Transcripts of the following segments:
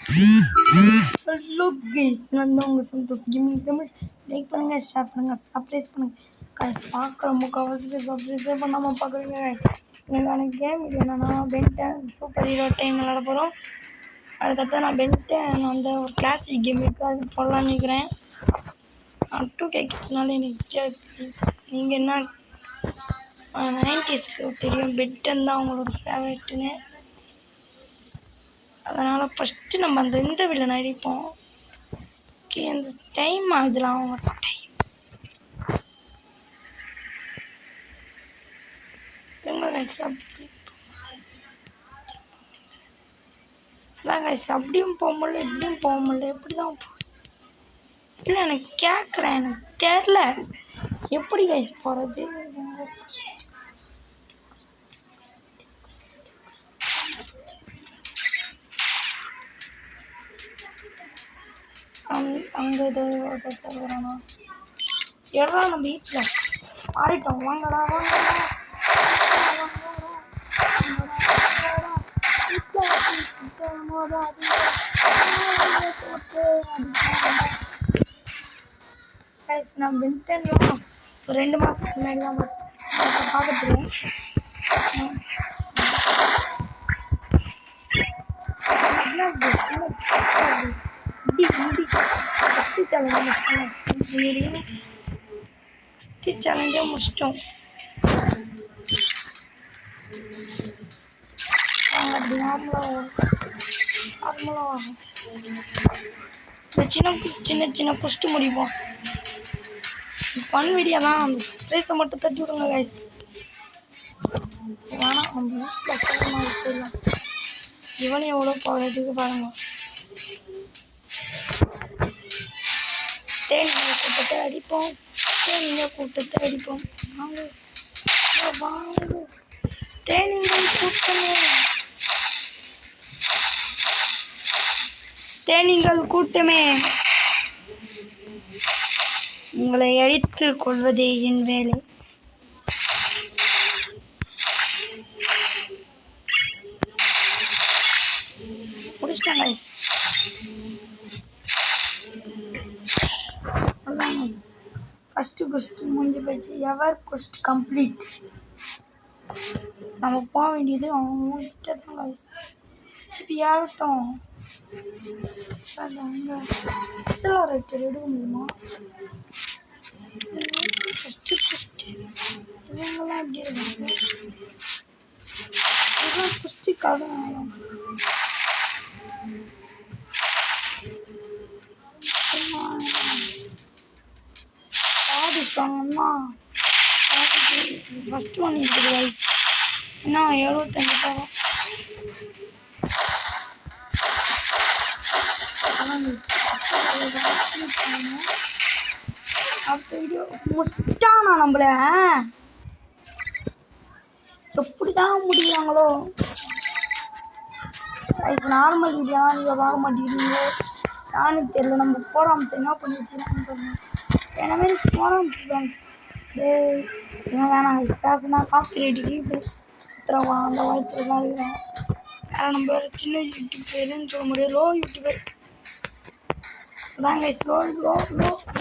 Hello guys, நான் தான் உங்கள் சந்தோஷ் கேமிங் தமிழ். லைக் பண்ணுங்கள், ஷேர் பண்ணுங்கள், சப்ஸ்கிரைப் பண்ணுங்கள். கைஸ் பார்க்குற முக்கால்வாசி பேர் சப்ஸ்கிரைபே பண்ணாமல் பார்க்குறீங்க. எனக்கான கேம் இது என்னென்னா பென்டன் சூப்பர் ஹீரோ டைம் விளாட போகிறோம். அதுக்கப்புறம் நான் பென்டன் அந்த ஒரு கிளாசிக் கேம் இருக்குது, அது போடலான்னு நினைக்கிறேன். நான் 2K கிட்ஸ்னால எனக்கு நீங்கள் என்ன 90ஸ்க்கு தெரியும், பென்டன் தான் அவங்களோட ஃபேவரெட்டுன்னு. அதனால் ஃபஸ்ட்டு நம்ம அந்த இந்த வில்லனை அடிப்போம். ஓகே, அந்த டைம் ஆகுதுலாம் அவங்க டைம் கைஸ். அதான் கைஸ், அப்படியும் போக முடியல, இப்படியும் போக முடியல. எப்படி தான் இல்லை, எனக்கு கேட்குறேன், எனக்கு தெரில எப்படி கைஸ் போகிறது. அங்கே ஏதோ சொல்கிறானா எடா, நம்ம வீட்டில் மாறிட்டோம். வாங்கடா வாங்கடா நான் பென்டன்லாம் ஒரு 2 மாதத்துக்கு முன்னாடி தான் பார்த்துருவேன். சேலஞ்சை முடிச்சிட்டோம். அப்படி நார்மலாக சின்ன சின்ன குஷ்டு முடிப்போம். ஃபன் வீடியோ தான், அந்த ஸ்ப்ரேஸை மட்டும் தட்டி விடுங்க கைஸ். வேணாம், நம்ம வீட்டில் போயிடலாம். இவன் எவ்வளோ போகிறதுக்கு பாருங்க. தேனிங்க கூட்டத்தை அடிப்போம், தேனிங்க கூட்டத்தை அடிப்போம். வாங்க வாங்க, தேனிங்கள் கூட்டமே, தேனிங்கள் கூட்டமே, உங்களை அழித்து கொள்வதே என் வேலை. முடிச்சிட்டேன் கைஸ். ஃபஸ்ட்டு கொஸ்ட் முடிஞ்சு போச்சு. எவர் கொஸ்ட் கம்ப்ளீட். நம்ம போக வேண்டியது அவங்க கிட்ட தான் கைஸ். சிப்பி ஆகட்டும். அங்கே எக்ஸலரேட்டர் எடுக்க முடியுமா? ஃபஸ்ட்டு கொஸ்ட் இவங்கெல்லாம் எப்படி இருக்காங்க? இதெல்லாம் கொஸ்டி கார்டு வாங்கினா ஃபஸ்ட் ஒன் இருக்குது கைஸ். என்ன 75 தரோம். முட்டானா நம்மள எப்படிதான் முடியாங்களோ கைஸ். நார்மல் வீடியோ நீங்கள் பார்க்க மாட்டேங்கிறீங்க, நானும் தெரியல. நம்ம போராம்ஸ் என்ன பண்ணி வச்சுருக்கோம். என்ன மாரி போராம்ஸ் இன்னும் வேணாம் கைஸ். பேசுனா காப்பிரைட்டுக்கு உத்தரவா அந்த வாய்த்துல தான் இருக்கிறேன். வேறு நம்ம சின்ன யூடியூபர்னு சொல்ல முடியாது, லோ யூடியூபர் அதான் கைஸ்.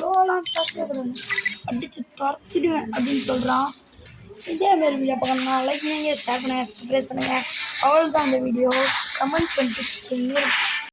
லோலாம் பேசக்கூடாது, அடித்து துரத்திடுவேன் அப்படின்னு சொல்கிறான். இதேமாரி வீடியோ பார்க்கணும்னா லைக் பண்ணுங்கள், ஷேர் பண்ணுங்கள், சப்ஸ்கிரைப் பண்ணுங்கள். அவ்வளோதான் இந்த வீடியோ. கமெண்ட் பண்ணிட்டு